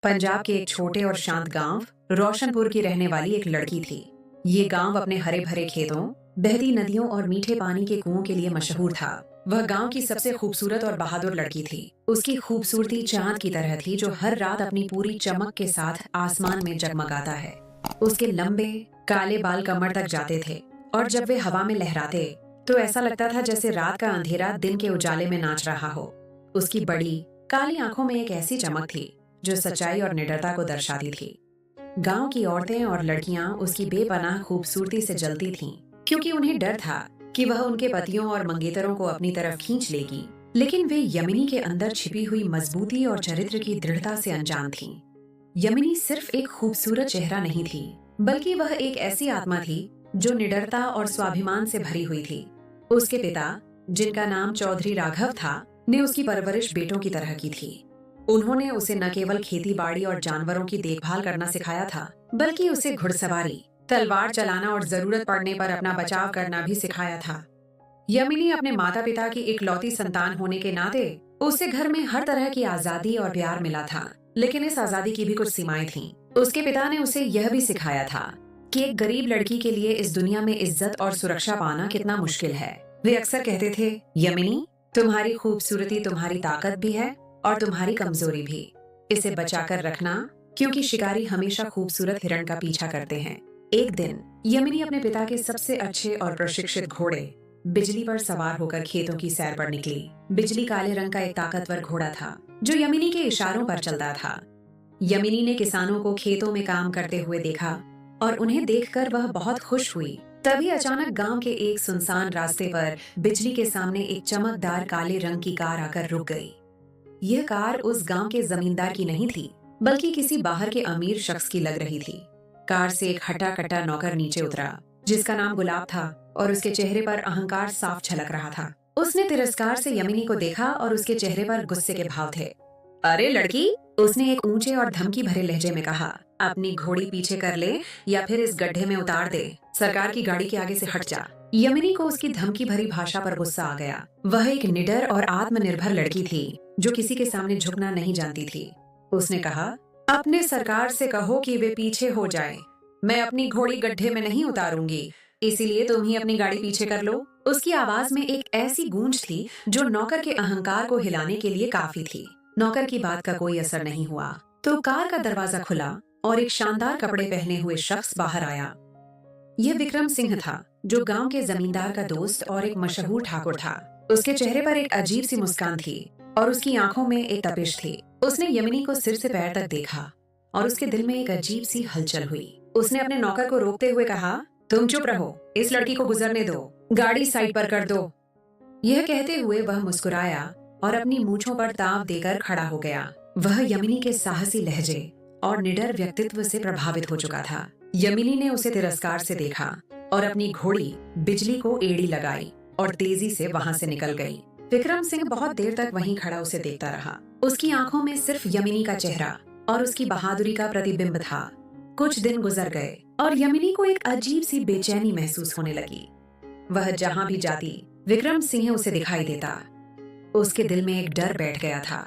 पंजाब के एक छोटे और शांत गांव रोशनपुर की रहने वाली एक लड़की थी। ये गांव अपने हरे भरे खेतों, बहती नदियों और मीठे पानी के कुओं के लिए मशहूर था। वह गांव की सबसे खूबसूरत और बहादुर लड़की थी। उसकी खूबसूरती चांद की तरह थी जो हर रात अपनी पूरी चमक के साथ आसमान में जगमगाता है। उसके लंबे काले बाल कमर तक जाते थे और जब वे हवा में लहराते तो ऐसा लगता था जैसे रात का अंधेरा दिन के उजाले में नाच रहा हो। उसकी बड़ी काली आंखों में एक ऐसी चमक थी जो सच्चाई और निडरता को दर्शाती थी। गांव की औरतें और लड़कियां उसकी बेपनाह खूबसूरती से जलती थीं, क्योंकि उन्हें डर था कि वह उनके पतियों और मंगेतरों को अपनी तरफ खींच लेगी। लेकिन वे यमिनी के अंदर छिपी हुई मजबूती और चरित्र की दृढ़ता से अनजान थीं। यमिनी सिर्फ एक खूबसूरत चेहरा नहीं थी, बल्कि वह एक ऐसी आत्मा थी जो निडरता और स्वाभिमान से भरी हुई थी। उसके पिता, जिनका नाम चौधरी राघव था, ने उसकी परवरिश बेटों की तरह की थी। उन्होंने उसे न केवल खेती बाड़ी और जानवरों की देखभाल करना सिखाया था, बल्कि उसे घुड़सवारी, तलवार चलाना और जरूरत पड़ने पर अपना बचाव करना भी सिखाया था। यमिनी अपने माता पिता की इकलौती संतान होने के नाते उसे घर में हर तरह की आजादी और प्यार मिला था, लेकिन इस आजादी की भी कुछ सीमाएं थीं। उसके पिता ने उसे यह भी सिखाया था कि एक गरीब लड़की के लिए इस दुनिया में इज्जत और सुरक्षा पाना कितना मुश्किल है। वे अक्सर कहते थे, यमिनी, तुम्हारी खूबसूरती तुम्हारी ताकत भी है और तुम्हारी कमजोरी भी। इसे बचाकर रखना, क्योंकि शिकारी हमेशा खूबसूरत हिरण का पीछा करते हैं। एक दिन यमिनी अपने पिता के सबसे अच्छे और प्रशिक्षित घोड़े बिजली पर सवार होकर खेतों की सैर पर निकली। बिजली काले रंग का एक ताकतवर घोड़ा था जो यमिनी के इशारों पर चलता था। यमिनी ने किसानों को खेतों में काम करते हुए देखा और उन्हें देखकर वह बहुत खुश हुई। तभी अचानक गांव के एक सुनसान रास्ते पर बिजली के सामने एक चमकदार काले रंग की कार आकर रुक गई। यह कार उस गांव के जमींदार की नहीं थी, बल्कि किसी बाहर के अमीर शख्स की लग रही थी। कार से एक हट्टा कट्टा नौकर नीचे उतरा, जिसका नाम गुलाब था और उसके चेहरे पर अहंकार साफ झलक रहा था। उसने तिरस्कार से यमिनी को देखा और उसके चेहरे पर गुस्से के भाव थे। अरे लड़की, उसने एक ऊंचे और धमकी भरे लहजे में कहा, अपनी घोड़ी पीछे कर ले या फिर इस गड्ढे में उतार दे। सरकार की गाड़ी के आगे से हट जा। यमिनी को उसकी धमकी भरी भाषा पर गुस्सा आ गया। वह एक निडर और आत्मनिर्भर लड़की थी जो किसी के सामने झुकना नहीं जानती थी। उसने कहा, अपने सरकार से कहो कि वे पीछे हो जाएं। मैं अपनी घोड़ी गड्ढे में नहीं उतारूंगी, इसीलिए तुम ही अपनी गाड़ी पीछे कर लो। उसकी आवाज में एक ऐसी गूंज थी जो नौकर के अहंकार को हिलाने के लिए काफी थी। नौकर की बात का कोई असर नहीं हुआ तो कार का दरवाजा खुला और एक शानदार कपड़े पहने हुए शख्स बाहर आया। यह विक्रम सिंह था, जो गांव के जमींदार का दोस्त और एक मशहूर ठाकुर था। उसके चेहरे पर एक अजीब सी मुस्कान थी और उसकी आंखों में एक तपिश थी। उसने यमिनी को सिर से पैर तक देखा और उसके दिल में एक अजीब सी हलचल हुई। उसने अपने नौकर को रोकते हुए कहा, तुम चुप रहो, इस लड़की को गुजरने दो, गाड़ी साइड पर कर दो। यह कहते हुए वह मुस्कुराया और अपनी मूंछों पर ताव देकर खड़ा हो गया। वह यमिनी के साहसी लहजे और निडर व्यक्तित्व से प्रभावित हो चुका था। यमिनी ने उसे तिरस्कार से देखा और अपनी घोड़ी बिजली को एड़ी लगाई और तेजी से वहां से निकल गई। विक्रम सिंह बहुत देर तक वहीं खड़ा उसे देखता रहा। उसकी आंखों में सिर्फ यमिनी का चेहरा और उसकी बहादुरी का प्रतिबिंब था। कुछ दिन गुजर गए और यमिनी को एक अजीब सी बेचैनी महसूस होने लगी। वह जहां भी जाती, विक्रम सिंह उसे दिखाई देता। उसके दिल में एक डर बैठ गया था।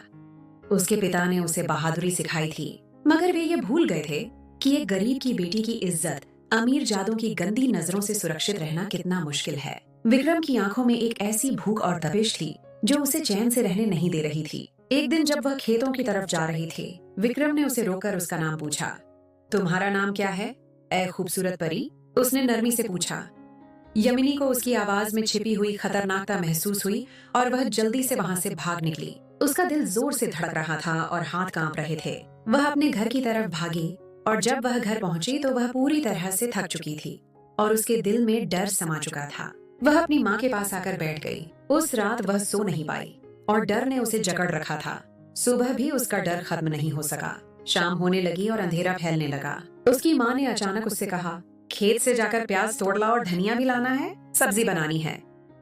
उसके पिता ने उसे बहादुरी सिखाई थी, मगर वे ये भूल गए थे कि एक गरीब की बेटी की इज्जत अमीर जादों की गंदी नजरों से सुरक्षित रहना कितना मुश्किल है। विक्रम की आंखों में एक ऐसी भूख और तपिश थी जो उसे चैन से रहने नहीं दे रही थी। एक दिन जब वह खेतों की तरफ जा रही थी, विक्रम ने उसे रोककर उसका नाम पूछा। तुम्हारा नाम क्या है, ऐ खूबसूरत परी? उसने नरमी से पूछा। यमिनी को उसकी आवाज में छिपी हुई खतरनाकता महसूस हुई और वह जल्दी से वहां से भाग निकली। उसका दिल जोर से धड़क रहा था और हाथ कांप रहे थे। वह अपने घर की तरफ भागी और जब वह घर पहुंची तो वह पूरी तरह से थक चुकी थी और उसके दिल में डर समा चुका था। वह अपनी माँ के पास आकर बैठ गई। उस रात वह सो नहीं पाई और डर ने उसे जकड़ रखा था। सुबह भी उसका डर खत्म नहीं हो सका। शाम होने लगी और अंधेरा फैलने लगा। उसकी माँ ने अचानक उससे कहा, खेत से जाकर प्याज तोड़ ला और धनिया भी लाना है, सब्जी बनानी है।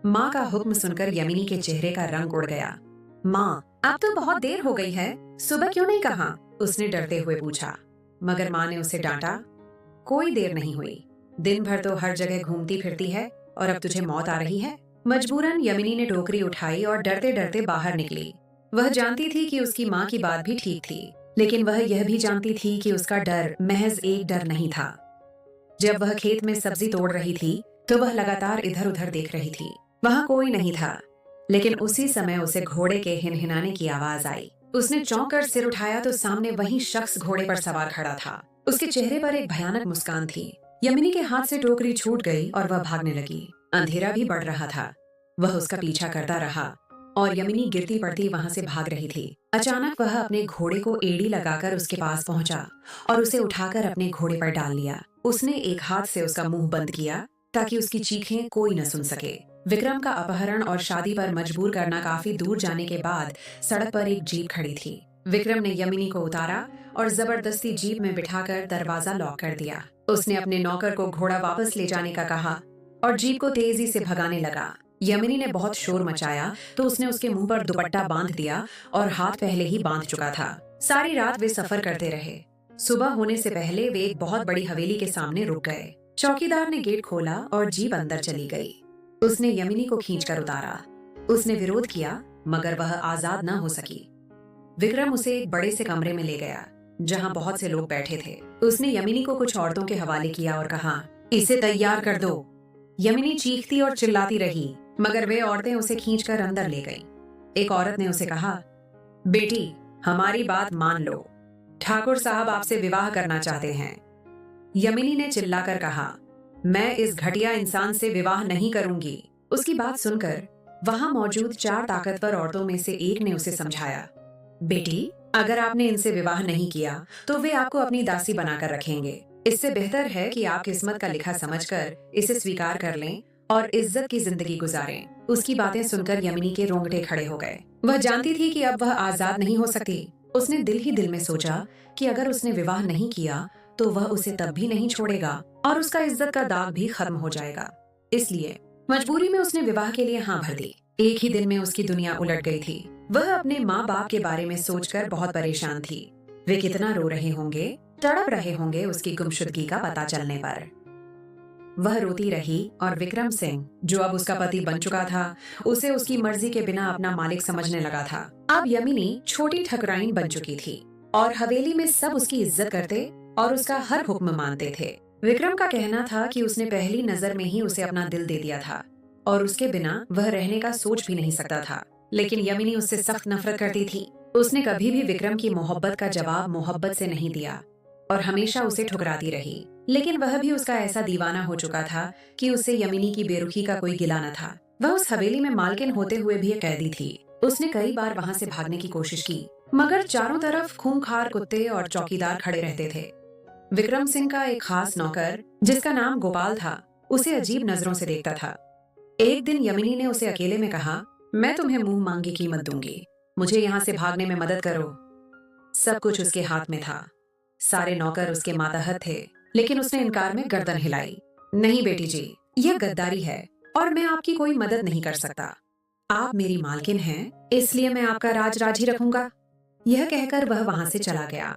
माँ का हुक्म सुनकर यमिनी के चेहरे का रंग उड़ गया। माँ, अब तो बहुत देर हो गई है, सुबह क्यों नहीं कहा? उसने डरते हुए पूछा। मगर माँ ने उसे डांटा, कोई देर नहीं हुई, दिन भर तो हर जगह घूमती फिरती है और अब तुझे मौत आ रही है। मजबूरन यमिनी ने टोकरी उठाई और डरते डरते बाहर निकली। वह जानती थी कि उसकी माँ की बात भी ठीक थी, लेकिन वह यह भी जानती थी कि उसका डर महज एक डर नहीं था। जब वह खेत में सब्जी तोड़ रही थी तो वह लगातार इधर उधर देख रही थी। वहां कोई नहीं था, लेकिन उसी समय उसे घोड़े के हिनहिनाने की आवाज आई। उसने चौंक कर सिर उठाया तो सामने वही शख्स घोड़े पर सवार खड़ा था। उसके चेहरे पर एक भयानक मुस्कान थी। यमिनी के हाथ से टोकरी छूट गई और वह भागने लगी। अंधेरा भी बढ़ रहा था। वह उसका पीछा करता रहा और यमिनी गिरती पड़ती वहां से भाग रही थी। अचानक वह अपने घोड़े को एड़ी लगाकर उसके पास पहुंचा और उसे उठाकर अपने घोड़े पर डाल लिया। उसने एक हाथ से उसका मुंह बंद किया ताकि उसकी चीखें कोई न सुन सके। विक्रम का अपहरण और शादी पर मजबूर करना काफी दूर जाने के बाद सड़क पर एक जीप खड़ी थी। विक्रम ने यमिनी को उतारा और जबरदस्ती जीप में बिठाकर दरवाजा लॉक कर दिया। उसने अपने नौकर को घोड़ा वापस ले जाने का कहा और जीप को तेजी से भगाने लगा। यमिनी ने बहुत शोर मचाया तो उसने उसके मुंह पर दुपट्टा बांध दिया और हाथ पहले ही बांध चुका था। सारी रात वे सफर करते रहे। सुबह होने से पहले वे एक बहुत बड़ी हवेली के सामने रुक गए। चौकीदार ने गेट खोला और जीप अंदर चली गई। उसने यमिनी को खींचकर उतारा। उसने विरोध किया मगर वह आजाद न हो सकी। विक्रम उसे एक बड़े से कमरे में ले गया जहां बहुत से लोग बैठे थे। उसने यमिनी को कुछ औरतों के हवाले किया और कहा, इसे तैयार कर दो। यमिनी चीखती और चिल्लाती रही मगर वे औरतें उसे खींचकर अंदर ले गईं। एक औरत ने उसे कहा, बेटी हमारी बात मान लो, ठाकुर साहब आपसे विवाह करना चाहते हैं। यमिनी ने चिल्लाकर कहा, मैं इस घटिया इंसान से विवाह नहीं करूंगी। उसकी बात सुनकर वहां मौजूद 4 ताकतवर औरतों में से एक ने उसे समझाया, बेटी अगर आपने इनसे विवाह नहीं किया तो वे आपको अपनी दासी बनाकर रखेंगे। इससे बेहतर है कि आप किस्मत का लिखा समझकर इसे स्वीकार कर लें और इज्जत की जिंदगी गुजारें। उसकी बातें सुनकर यमिनी के रोंगटे खड़े हो गए। वह जानती थी कि अब वह आजाद नहीं हो सकती। उसने दिल ही दिल में सोचा कि अगर उसने विवाह नहीं किया तो वह उसे तब भी नहीं छोड़ेगा और उसका इज्जत का दाग भी खत्म हो जाएगा। इसलिए मजबूरी में उसने विवाह के लिए हाँ भर दी। एक ही दिन में उसकी दुनिया उलट गई थी। वह अपने माँ बाप के बारे में सोचकर बहुत परेशान थी। वे कितना रो रहे होंगे, तड़प रहे होंगे उसकी गुमशुदगी का पता चलने पर। वह रोती रही और विक्रम सिंह, जो अब उसका पति बन चुका था, उसे उसकी मर्जी के बिना अपना मालिक समझने लगा था। अब यमिनी छोटी ठकुराइन बन चुकी थी और हवेली में सब उसकी इज्जत करते और उसका हर हुक्म मानते थे। विक्रम का कहना था कि उसने पहली नजर में ही उसे अपना दिल दे दिया था और उसके बिना वह रहने का सोच भी नहीं सकता था। लेकिन यमिनी उससे सख्त नफरत करती थी। उसने कभी भी विक्रम की मोहब्बत का जवाब मोहब्बत से नहीं दिया और हमेशा उसे ठुकराती रही। लेकिन वह भी उसका ऐसा दीवाना हो चुका था कि उसे यमिनी की बेरुखी का कोई गिला न था। वह उस हवेली में मालकिन होते हुए भी एक कैदी थी। उसने कई बार वहां से भागने की कोशिश की मगर चारों तरफ खूंखार कुत्ते और चौकीदार खड़े रहते थे। विक्रम सिंह का एक खास नौकर जिसका नाम गोपाल था उसे अजीब नजरों से देखता था। एक दिन यमिनी ने उसे अकेले में कहा, मैं तुम्हें मुंह मांगी कीमत दूंगी, मुझे यहाँ से भागने में मदद करो। सब कुछ उसके हाथ में था। सारे नौकर उसके मातहत थे लेकिन उसने इनकार में गर्दन हिलाई। नहीं बेटी जी, यह गद्दारी है और मैं आपकी कोई मदद नहीं कर सकता। आप मेरी मालकिन हैं, इसलिए मैं आपका राज राज ही रखूंगा। यह कहकर वह वहां से चला गया।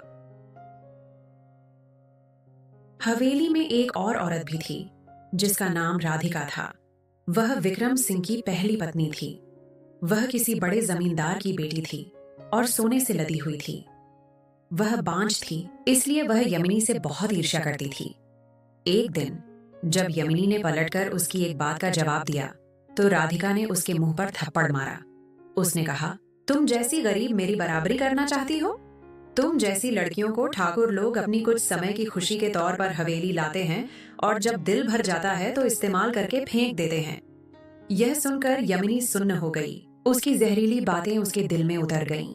हवेली में एक और औरत भी थी जिसका नाम राधिका था। वह विक्रम सिंह की पहली पत्नी थी। वह किसी बड़े जमींदार की बेटी थी और सोने से लदी हुई थी। वह बांझ थी, इसलिए वह यमिनी से बहुत ईर्ष्या करती थी। एक दिन जब यमिनी ने पलटकर उसकी एक बात का जवाब दिया तो राधिका ने उसके मुंह पर थप्पड़ मारा। उसने कहा, तुम जैसी गरीब मेरी बराबरी करना चाहती हो? तुम जैसी लड़कियों को ठाकुर लोग अपनी कुछ समय की खुशी के तौर पर हवेली लाते हैं और जब दिल भर जाता है तो इस्तेमाल करके फेंक देते हैं। यह सुनकर यमिनी सुन्न हो गई। उसकी जहरीली बातें उसके दिल में उतर गईं।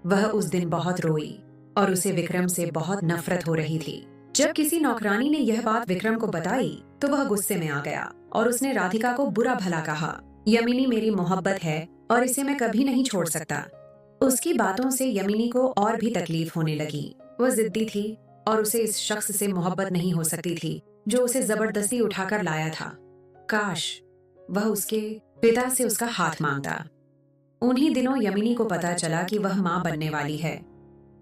वह उस दिन बहुत रोई और उसे विक्रम से बहुत नफरत हो रही थी। जब किसी नौकरानी ने यह बात विक्रम को बताई तो वह गुस्से में आ गया और उसने राधिका को बुरा भला कहा, यमिनी मेरी मोहब्बत है और इसे मैं कभी नहीं छोड़ सकता। उसकी बातों से यमिनी को और भी तकलीफ होने लगी। वह जिद्दी थी और उसे इस शख्स से मोहब्बत नहीं हो सकती थी जो उसे जबरदस्ती उठाकर लाया था। काश वह उसके पिता से उसका हाथ मांगता। उन्हीं दिनों यमिनी को पता चला कि वह मां बनने वाली है।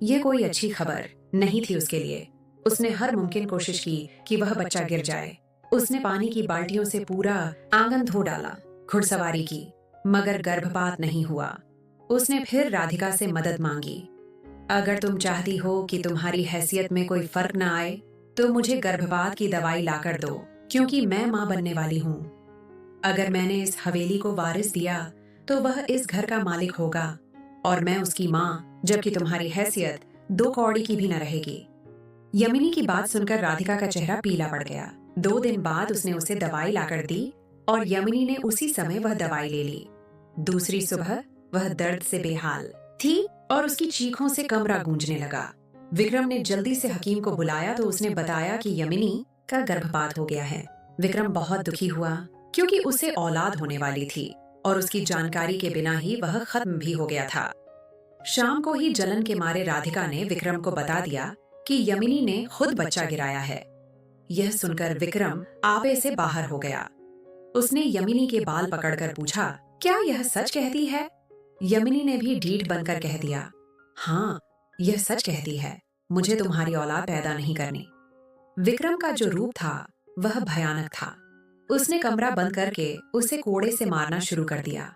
यह कोई अच्छी खबर नहीं थी उसके लिए। उसने हर मुमकिन कोशिश की कि वह बच्चा गिर जाए। उसने पानी की बाल्टियों से पूरा आंगन धो डाला, घुड़सवारी की, मगर गर्भपात नहीं हुआ। उसने फिर राधिका से मदद मांगी अगर तुम चाहती हो कि तुम्हारी हैसियत में कोई फर्क न आए तो मुझे गर्भपात की दवाई लाकर दो, क्योंकि मैं माँ बनने वाली हूँ। अगर मैंने इस हवेली को वारिस दिया तो वह इस घर का मालिक होगा और मैं उसकी माँ, जबकि तुम्हारी हैसियत 2 कौड़ी की भी न रहेगी। यमिनी की बात सुनकर राधिका का चेहरा पीला पड़ गया। 2 दिन बाद उसने उसे दवाई लाकर दी और यमिनी ने उसी समय वह दवाई ले ली। दूसरी सुबह वह दर्द से बेहाल थी और उसकी चीखों से कमरा गूंजने लगा। विक्रम ने जल्दी से हकीम को बुलाया तो उसने बताया कि यमिनी का गर्भपात हो गया है। विक्रम बहुत दुखी हुआ क्योंकि उसे औलाद होने वाली थी और उसकी जानकारी के बिना ही वह खत्म भी हो गया था। शाम को ही जलन के मारे राधिका ने विक्रम को बता दिया कि यमिनी ने खुद बच्चा गिराया है। यह सुनकर विक्रम आपे से बाहर हो गया। उसने यमिनी के बाल पकड़कर पूछा, क्या यह सच कहती है? यमिनी ने भी ढीठ बनकर कह दिया, हाँ, यह सच कहती है। मुझे तुम्हारी औलाद पैदा नहीं करनी। विक्रम का जो रूप था वह भयानक था। उसने कमरा बंद करके उसे कोड़े से मारना शुरू कर दिया।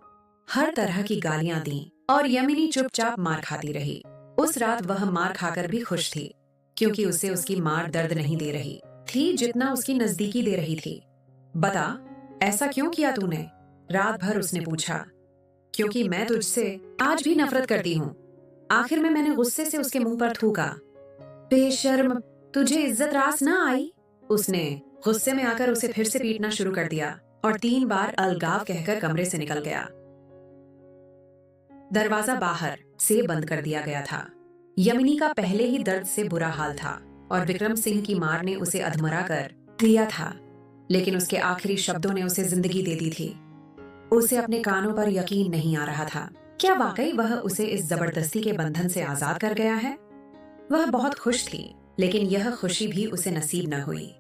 हर तरह की गालियां दी और यमिनी चुपचाप मार खाती रही। उस रात वह मार खाकर भी खुश थी, क्योंकि उसे उसकी मार दर्द नहीं दे रही थी जितना उसकी नजदीकी दे रही थी। बता, ऐसा क्यों किया तूने? रात भर उसने पूछा। क्योंकि मैं तुझसे आज भी नफरत करती हूँ। आखिर में मैंने गुस्से से उसके मुंह पर थूका। बेशर्म, तुझे इज्जत रास न आई? उसने गुस्से में आकर उसे फिर से पीटना शुरू कर दिया और 3 बार अलगाव कहकर कमरे से निकल गया। दरवाजा बाहर से बंद कर दिया गया था। यमिनी का पहले ही दर्द से बुरा हाल था और विक्रम सिंह की मार ने उसे अधमरा कर दिया था, लेकिन उसके आखिरी शब्दों ने उसे जिंदगी दे दी थी। उसे अपने कानों पर यकीन नहीं आ रहा था। क्या वाकई वह उसे इस जबरदस्ती के बंधन से आजाद कर गया है? वह बहुत खुश थी, लेकिन यह खुशी भी उसे नसीब न हुई।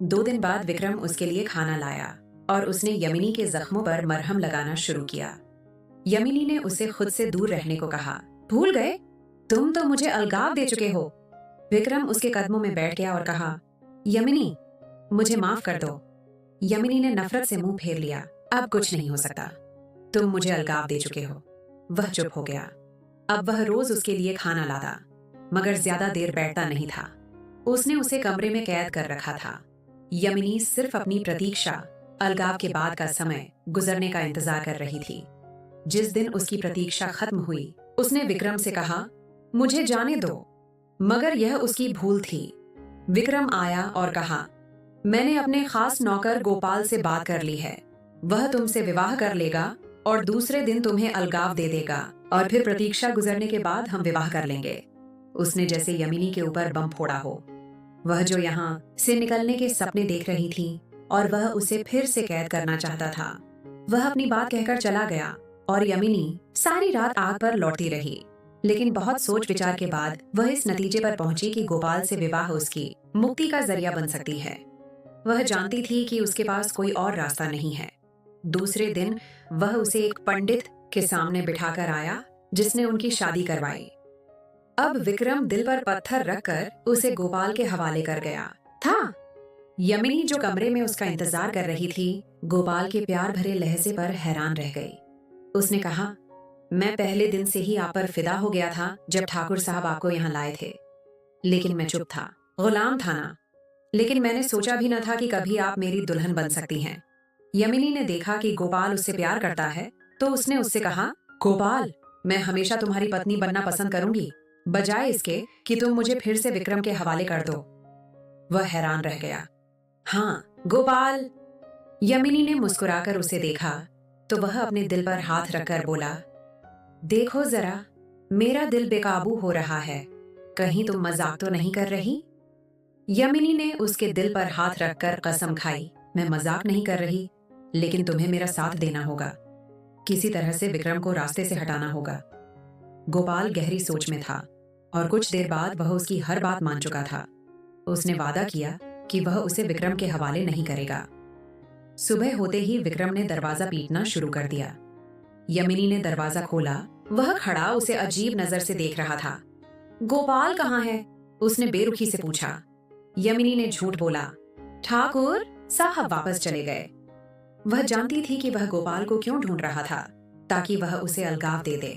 2 दिन बाद विक्रम उसके लिए खाना लाया और उसने यमिनी के जख्मों पर मरहम लगाना शुरू किया। यमिनी ने उसे खुद से दूर रहने को कहा। भूल गए? तुम तो मुझे अलगाव दे चुके हो। विक्रम उसके कदमों में बैठ गया और कहा, यमिनी, मुझे माफ कर दो। यमिनी ने नफरत से मुंह फेर लिया। अब कुछ नहीं हो सकता, तुम मुझे अलगाव दे चुके हो। वह चुप हो गया। अब वह रोज उसके लिए खाना लाता, मगर ज्यादा देर बैठता नहीं था। उसने उसे कमरे में कैद कर रखा था। यमिनी सिर्फ अपनी प्रतीक्षा, अलगाव के बाद का समय गुजरने का इंतजार कर रही थी। जिस दिन उसकी प्रतीक्षा खत्म हुई, उसने विक्रम से कहा, मुझे जाने दो। मगर यह उसकी भूल थी। विक्रम आया और कहा, मैंने अपने खास नौकर गोपाल से बात कर ली है। वह तुमसे विवाह कर लेगा और दूसरे दिन तुम्हें अलगाव दे देगा और फिर प्रतीक्षा गुजरने के बाद हम विवाह कर लेंगे। उसने जैसे यमिनी के ऊपर बम फोड़ा हो। वह जो यहाँ से निकलने के सपने देख रही थी और वह उसे फिर से कैद करना चाहता था। वह अपनी बात कहकर चला गया और यमिनी सारी रात आग पर लौटती रही। लेकिन बहुत सोच विचार के बाद वह इस नतीजे पर पहुंची कि गोपाल से विवाह उसकी मुक्ति का जरिया बन सकती है। वह जानती थी कि उसके पास कोई और रास्ता नहीं है। दूसरे दिन वह उसे एक पंडित के सामने बिठाकर आया जिसने उनकी शादी करवाई। अब विक्रम दिल पर पत्थर रखकर उसे गोपाल के हवाले कर गया था। यमिनी जो कमरे में उसका इंतजार कर रही थी, गोपाल के प्यार भरे लहजे पर हैरान रह गई। उसने कहा, मैं पहले दिन से ही आप पर फिदा हो गया था जब ठाकुर साहब आपको यहाँ लाए थे। लेकिन मैं चुप था, गुलाम था ना। लेकिन मैंने सोचा भी न था कि कभी आप मेरी दुल्हन बन सकती हैं। यमिनी ने देखा कि गोपाल उससे प्यार करता है तो उसने उससे कहा, गोपाल, मैं हमेशा तुम्हारी पत्नी बनना पसंद करूंगी, बजाय इसके कि तुम मुझे फिर से विक्रम के हवाले कर दो। वह हैरान रह गया। हाँ गोपाल। यमिनी ने मुस्कुराकर उसे देखा तो वह अपने दिल पर हाथ रखकर बोला, देखो जरा, मेरा दिल बेकाबू हो रहा है, कहीं तुम मजाक तो नहीं कर रही? यमिनी ने उसके दिल पर हाथ रखकर कसम खाई, मैं मजाक नहीं कर रही, लेकिन तुम्हें मेरा साथ देना होगा। किसी तरह से विक्रम को रास्ते से हटाना होगा। गोपाल गहरी सोच में था और कुछ देर बाद वह उसकी हर बात मान चुका था। उसने वादा किया कि वह उसे विक्रम के हवाले नहीं करेगा। सुबह होते ही विक्रम ने दरवाजा पीटना शुरू कर दिया। यमिनी ने दरवाजा खोला। वह खड़ा उसे अजीब नजर से देख रहा था। गोपाल कहाँ है? उसने बेरुखी से पूछा। यमिनी ने झूठ बोला, ठाकुर साहब वापस चले गए। वह जानती थी कि वह गोपाल को क्यों ढूंढ रहा था, ताकि वह उसे अलगाव दे दे।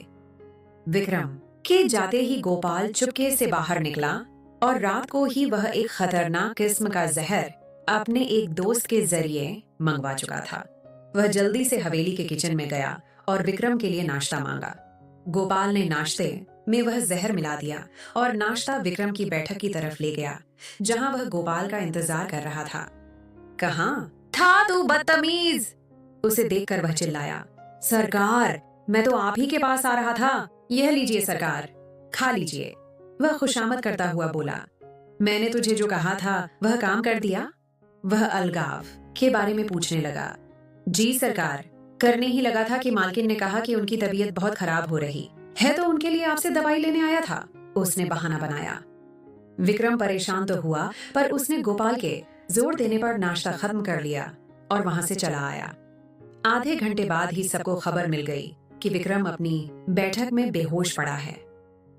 विक्रम कि जाते ही गोपाल चुपके से बाहर निकला और रात को ही वह एक खतरनाक किस्म का जहर अपने एक दोस्त के जरिए मंगवा चुका था। वह जल्दी से हवेली के किचन में गया और विक्रम के लिए नाश्ता मांगा। गोपाल ने नाश्ते में वह जहर मिला दिया और नाश्ता विक्रम की बैठक की तरफ ले गया, जहां वह गोपाल का इंतजार कर रहा था। कहाँ था तू बदतमीज? उसे देखकर वह चिल्लाया। सरकार, मैं तो आप ही के पास आ रहा था। यह लीजिए सरकार, खा लीजिए। वह खुशामद करता हुआ बोला। मैंने तुझे जो कहा था वह काम कर दिया? वह अलगाव के बारे में पूछने लगा। जी सरकार, करने ही लगा था कि मालकिन ने कहा कि उनकी तबीयत बहुत खराब हो रही है, तो उनके लिए आपसे दवाई लेने आया था, उसने बहाना बनाया। विक्रम परेशान तो हुआ, पर उसने गोपाल के जोर देने पर नाश्ता खत्म कर लिया और वहां से चला आया। आधे घंटे बाद ही सबको खबर मिल गई कि विक्रम अपनी बैठक में बेहोश पड़ा है।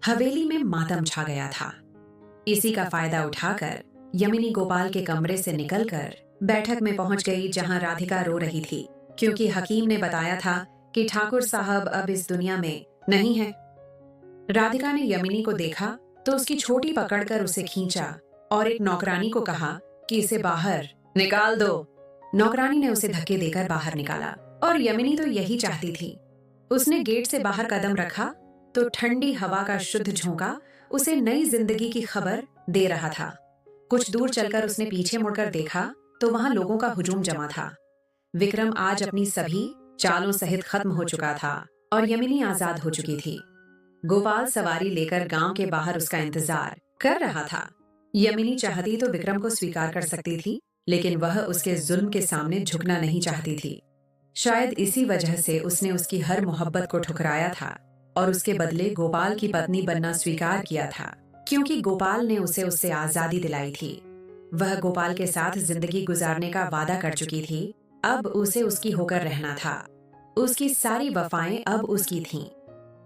हवेली में मातम छा गया था। इसी का फायदा उठाकर यमिनी गोपाल के कमरे से निकलकर बैठक में पहुंच गई, जहां राधिका रो रही थी, क्योंकि हकीम ने बताया था कि ठाकुर साहब अब इस दुनिया में नहीं है। राधिका ने यमिनी को देखा तो उसकी छोटी पकड़कर उसे खींचा और एक नौकरानी को कहा कि इसे बाहर निकाल दो। नौकरानी ने उसे धक्के देकर बाहर निकाला और यमिनी तो यही चाहती थी। उसने गेट से बाहर कदम रखा तो ठंडी हवा का शुद्ध झोंका उसे नई जिंदगी की खबर दे रहा था। कुछ दूर चलकर उसने पीछे मुड़कर देखा तो वहां लोगों का हुजूम जमा था। विक्रम आज अपनी सभी चालों सहित खत्म हो चुका था और यमिनी आजाद हो चुकी थी। गोपाल सवारी लेकर गांव के बाहर उसका इंतजार कर रहा था। यमिनी चाहती तो विक्रम को स्वीकार कर सकती थी, लेकिन वह उसके जुल्म के सामने झुकना नहीं चाहती थी। शायद इसी वजह से उसने उसकी हर मोहब्बत को ठुकराया था और उसके बदले गोपाल की पत्नी बनना स्वीकार किया था, क्योंकि गोपाल ने उसे उससे आजादी दिलाई थी। वह गोपाल के साथ जिंदगी गुजारने का वादा कर चुकी थी। अब उसे उसकी होकर रहना था। उसकी सारी वफाएं अब उसकी थीं।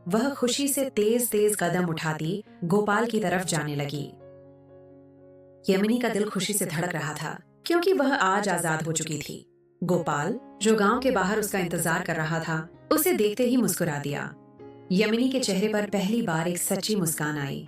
वह खुशी से तेज तेज कदम उठाती गोपाल की तरफ जाने लगी। यमिनी का दिल खुशी से धड़क रहा था, क्योंकि वह आज आजाद हो चुकी थी। गोपाल, जो गांव के बाहर उसका इंतजार कर रहा था, उसे देखते ही मुस्कुरा दिया। यमिनी के चेहरे पर पहली बार एक सच्ची मुस्कान आई।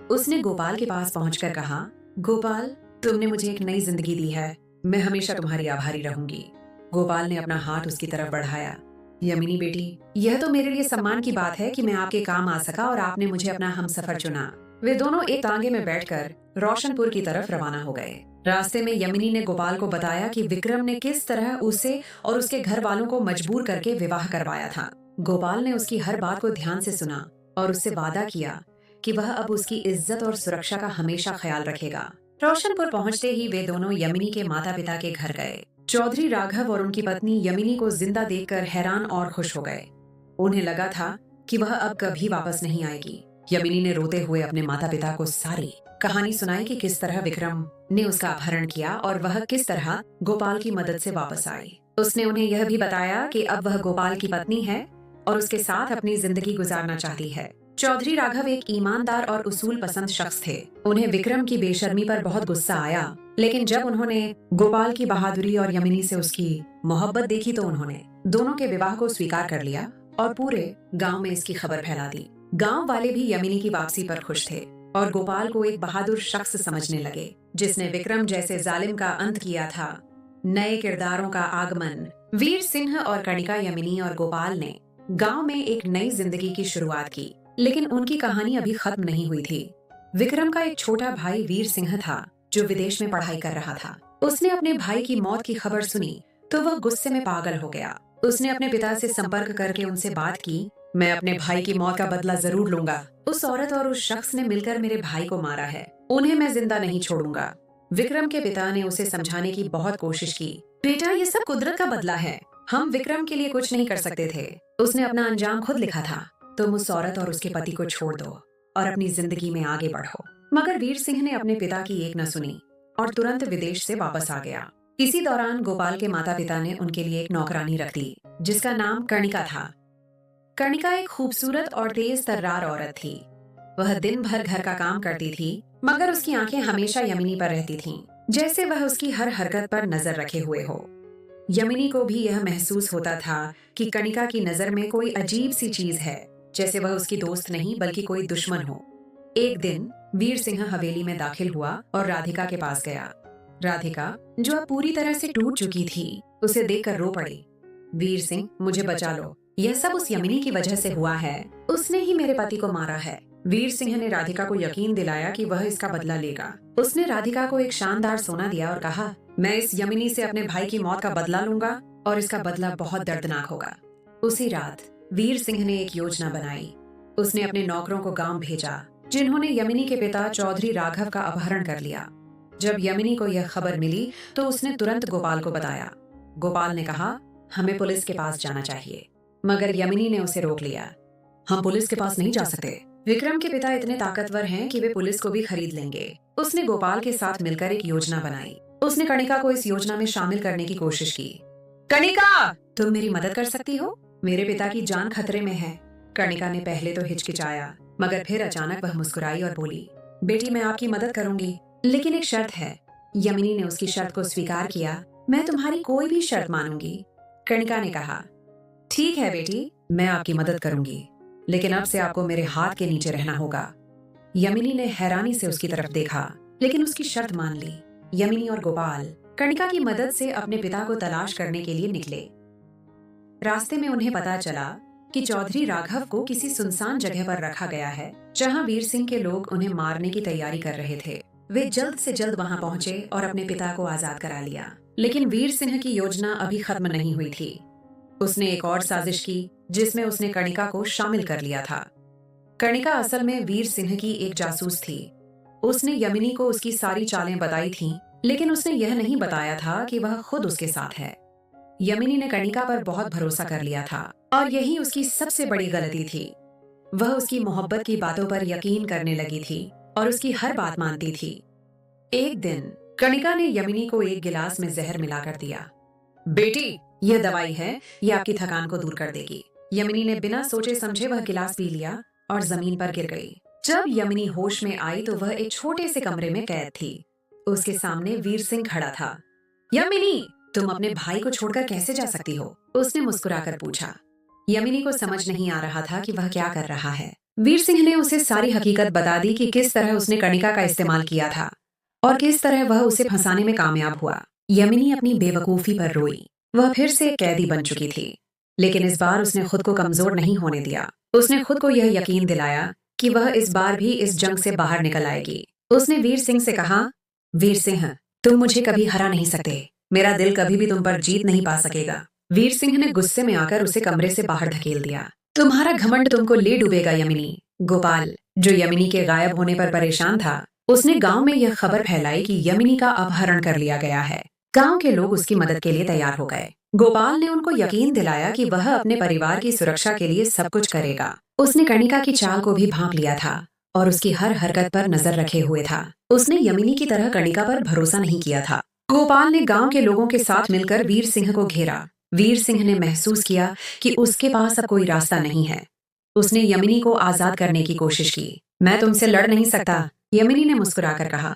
उसने गोपाल के पास पहुंचकर कहा, गोपाल, तुमने मुझे एक नई जिंदगी दी है। मैं हमेशा तुम्हारी आभारी रहूंगी। गोपाल ने अपना हाथ उसकी तरफ बढ़ाया। यमिनी बेटी, यह तो मेरे लिए सम्मान की बात है कि मैं आपके काम आ सका और आपने मुझे अपना हमसफर चुना। वे दोनों एक तांगे में बैठकर रोशनपुर की तरफ रवाना हो गए। रास्ते में यमिनी ने गोपाल को बताया कि विक्रम ने किस तरह उसे और उसके घर वालों को मजबूर करके विवाह करवाया था। गोपाल ने उसकी हर बात को ध्यान से सुना और उससे वादा किया कि वह अब उसकी इज्जत और सुरक्षा का हमेशा ख्याल रखेगा। रोशनपुर पहुंचते ही वे दोनों यमिनी के माता पिता के घर गए। चौधरी राघव और उनकी पत्नी यमिनी को जिंदा देखकर हैरान और खुश हो गए। उन्हें लगा था कि वह अब कभी वापस नहीं आएगी। यमिनी ने रोते हुए अपने माता पिता को सारी कहानी सुनाई कि किस तरह विक्रम ने उसका अपहरण किया और वह किस तरह गोपाल की मदद से वापस आई। उसने उन्हें यह भी बताया कि अब वह गोपाल की पत्नी है और उसके साथ अपनी जिंदगी गुजारना चाहती है। चौधरी राघव एक ईमानदार और उसूल पसंद शख्स थे। उन्हें विक्रम की बेशर्मी पर बहुत गुस्सा आया, लेकिन जब उन्होंने गोपाल की बहादुरी और यमिनी से उसकी मोहब्बत देखी तो उन्होंने दोनों के विवाह को स्वीकार कर लिया और पूरे गांव में इसकी खबर फैला दी। गांव वाले भी यमिनी की वापसी पर खुश थे और गोपाल को एक बहादुर शख्स समझने लगे, जिसने विक्रम जैसे जालिम का अंत किया था। नए किरदारों का आगमन। वीर सिंह और कर्णिका यमिनी और गोपाल ने गांव में एक नई जिंदगी की शुरुआत की, लेकिन उनकी कहानी अभी खत्म नहीं हुई थी। विक्रम का एक छोटा भाई वीर सिंह था, जो विदेश में पढ़ाई कर रहा था। उसने अपने भाई की मौत की खबर सुनी तो वह गुस्से में पागल हो गया। उसने अपने पिता से संपर्क करके उनसे बात की, मैं अपने भाई की मौत का बदला जरूर लूंगा। उस औरत और उस शख्स ने मिलकर मेरे भाई को मारा है, उन्हें मैं जिंदा नहीं छोड़ूंगा। विक्रम के पिता ने उसे समझाने की बहुत कोशिश की। बेटा, ये सब कुदरत का बदला है, हम विक्रम के लिए कुछ नहीं कर सकते थे। उसने अपना अंजाम खुद लिखा था। तुम उस औरत और उसके पति को छोड़ दो और अपनी जिंदगी में आगे बढ़ो। मगर वीर सिंह ने अपने पिता की एक न सुनी और तुरंत विदेश से वापस आ गया। इसी दौरान गोपाल के माता पिता ने उनके लिए एक नौकरानी रख दी, जिसका नाम कर्णिका था। कर्णिका एक खूबसूरत और तेज तर्रार औरत थी। वह दिन भर घर का काम करती थी, मगर उसकी आंखें हमेशा यमिनी पर रहती थीं, जैसे वह उसकी हर हरकत पर नजर रखे हुए हो। यमिनी को भी यह महसूस होता था कि कर्णिका की नजर में कोई अजीब सी चीज है, जैसे वह उसकी दोस्त नहीं बल्कि कोई दुश्मन हो। एक दिन वीर सिंह हवेली में दाखिल हुआ और राधिका के पास गया। राधिका, जो अब पूरी तरह से टूट चुकी थी, उसे देखकर रो पड़ी। वीर सिंह, मुझे बचा लो, यह सब उस यमिनी की वजह से हुआ है। उसने ही मेरे पति को मारा है। वीर सिंह ने राधिका को यकीन दिलाया कि वह इसका बदला लेगा। उसने राधिका को एक शानदार सोना दिया और कहा, मैं इस यमिनी से अपने भाई की मौत का बदला लूंगा और इसका बदला बहुत दर्दनाक होगा। उसी रात वीर सिंह ने एक योजना बनाई। उसने अपने नौकरों को गांव भेजा, जिन्होंने यमिनी के पिता चौधरी राघव का अपहरण कर लिया। जब यमिनी को यह खबर मिली तो उसने तुरंत गोपाल को बताया। गोपाल ने कहा, हमें पुलिस के पास जाना चाहिए, मगर यमिनी ने उसे रोक लिया। हम पुलिस के पास नहीं जा सकते। विक्रम के पिता इतने ताकतवर हैं कि वे पुलिस को भी खरीद लेंगे। उसने गोपाल के साथ मिलकर एक योजना बनाई। उसने कणिका को इस योजना में शामिल करने की कोशिश की। कणिका, तुम मेरी मदद कर सकती हो? मेरे पिता की जान खतरे में है। कणिका ने पहले तो हिचकिचाया, मगर फिर अचानक वह मुस्कुराई और बोली, बेटी, मैं आपकी मदद करूंगी, लेकिन एक शर्त है। यमिनी ने उसकी शर्त को स्वीकार किया। मैं तुम्हारी कोई भी शर्त मानूंगी। कणिका ने कहा, ठीक है बेटी, मैं आपकी मदद करूंगी, लेकिन अब से आपको मेरे हाथ के नीचे रहना होगा। यमिनी ने हैरानी से उसकी तरफ देखा, लेकिन उसकी शर्त मान ली। यमिनी और गोपाल कणिका की मदद से अपने पिता को तलाश करने के लिए निकले। रास्ते में उन्हें पता चला कि चौधरी राघव को किसी सुनसान जगह पर रखा गया है, जहां वीर सिंह के लोग उन्हें मारने की तैयारी कर रहे थे। वे जल्द से जल्द वहां पहुंचे और अपने पिता को आजाद करा लिया। लेकिन वीर सिंह की योजना अभी खत्म नहीं हुई थी। उसने एक और साजिश की, जिसमें उसने कणिका को शामिल कर लिया था। कणिका असल में वीर सिंह की एक जासूस थी। उसने यमिनी को उसकी सारी चालें बताई थीं, लेकिन उसने यह नहीं बताया था कि वह खुद उसके साथ है। यमिनी ने कणिका पर बहुत भरोसा कर लिया था और यही उसकी सबसे बड़ी गलती थी। वह उसकी मोहब्बत की बातों पर यकीन करने लगी थी और उसकी हर बात मानती थी। एक दिन कणिका ने यमिनी को एक गिलास में जहर मिलाकर दिया। बेटी, यह दवाई है, यह आपकी थकान को दूर कर देगी। यमिनी ने बिना सोचे समझे वह गिलास पी लिया और जमीन पर गिर गई। जब यमिनी होश में आई तो वह एक छोटे से कमरे में कैद थी। उसके सामने वीर सिंह खड़ा था। यमिनी, तुम अपने भाई को छोड़कर कैसे जा सकती हो? उसने मुस्कुराकर पूछा। यमिनी को समझ नहीं आ रहा था कि वह क्या कर रहा है। वीर सिंह ने उसे सारी हकीकत बता दी कि किस तरह उसने कणिका का इस्तेमाल किया था और किस तरह वह उसे फंसाने में कामयाब हुआ। यमिनी अपनी बेवकूफी पर रोई। वह फिर से कैदी बन चुकी थी, लेकिन इस बार उसने खुद को कमजोर नहीं होने दिया। उसने खुद को यह यकीन दिलाया कि वह इस बार भी इस जंग से बाहर निकल आएगी। उसने वीर सिंह से कहा, वीर सिंह, तुम मुझे कभी हरा नहीं सकते। मेरा दिल कभी भी तुम पर जीत नहीं पा सकेगा। वीर सिंह ने गुस्से में आकर उसे कमरे से बाहर धकेल दिया। तुम्हारा घमंड तुमको ले डूबेगा यमिनी। गोपाल, जो यमिनी के गायब होने पर परेशान था, उसने गांव में यह खबर फैलाई कि यमिनी का अपहरण कर लिया गया है। गांव के लोग उसकी मदद के लिए तैयार हो गए। गोपाल ने उनको यकीन दिलाया कि वह अपने परिवार की सुरक्षा के लिए सब कुछ करेगा। उसने कणिका की चाल को भी भांप लिया था और उसकी हर हरकत पर नजर रखे हुए था। उसने यमिनी की तरह कणिका पर भरोसा नहीं किया था। गोपाल ने गांव के लोगों के साथ मिलकर वीर सिंह को घेरा। वीर सिंह ने महसूस किया कि उसके पास अब कोई रास्ता नहीं है। उसने यमिनी को आजाद करने की कोशिश की। मैं तुमसे लड़ नहीं सकता, यमिनी ने मुस्कुराकर कहा।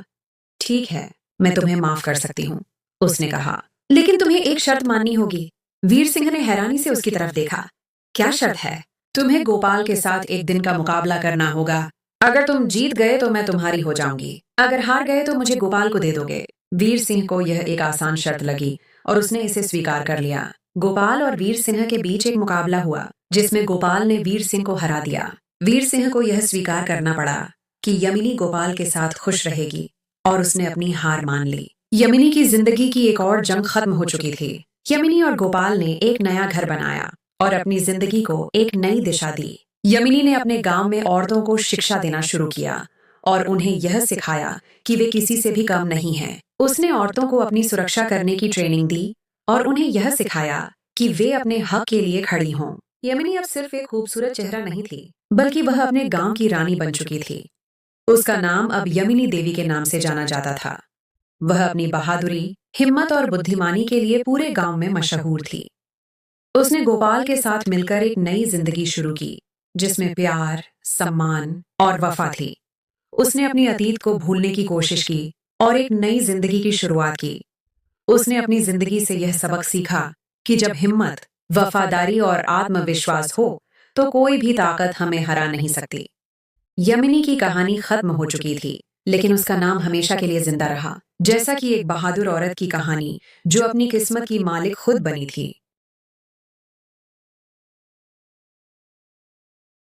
ठीक है, मैं तुम्हें माफ कर सकती हूँ, उसने कहा, लेकिन तुम्हें एक शर्त माननी होगी। वीर सिंह ने हैरानी से उसकी तरफ देखा। क्या शर्त है? तुम्हें गोपाल के साथ एक दिन का मुकाबला करना होगा। अगर तुम जीत गए तो मैं तुम्हारी हो जाऊंगी, अगर हार गए तो मुझे गोपाल को दे दोगे। वीर सिंह को यह एक आसान शर्त लगी और उसने इसे स्वीकार कर लिया। गोपाल और वीर सिंह के बीच एक मुकाबला हुआ, जिसमें गोपाल ने वीर सिंह को हरा दिया। वीर सिंह को यह स्वीकार करना पड़ा कि यमिनी गोपाल के साथ खुश रहेगी और उसने अपनी हार मान ली। यमिनी की जिंदगी की एक और जंग खत्म हो चुकी थी। यमिनी और गोपाल ने एक नया घर बनाया और अपनी जिंदगी को एक नई दिशा दी। यमिनी ने अपने गांव में औरतों को शिक्षा देना शुरू किया और उन्हें यह सिखाया कि वे किसी से भी कम नहीं हैं। उसने औरतों को अपनी सुरक्षा करने की ट्रेनिंग दी और उन्हें यह सिखाया कि वे अपने हक के लिए खड़ी हों। यमिनी अब सिर्फ एक खूबसूरत चेहरा नहीं थी, बल्कि वह अपने गांव की रानी बन चुकी थी। उसका नाम अब यमिनी देवी के नाम से जाना जाता था। वह अपनी बहादुरी, हिम्मत और बुद्धिमानी के लिए पूरे गांव में मशहूर थी। उसने गोपाल के साथ मिलकर एक नई जिंदगी शुरू की, जिसमें प्यार, सम्मान और वफा थी। उसने अपनी अतीत को भूलने की कोशिश की और एक नई जिंदगी की शुरुआत की। उसने अपनी जिंदगी से यह सबक सीखा कि जब हिम्मत, वफादारी और आत्मविश्वास हो, तो कोई भी ताकत हमें हरा नहीं सकती। यमिनी की कहानी खत्म हो चुकी थी, लेकिन उसका नाम हमेशा के लिए जिंदा रहा, जैसा कि एक बहादुर औरत की कहानी जो अपनी किस्मत की मालिक खुद बनी थी।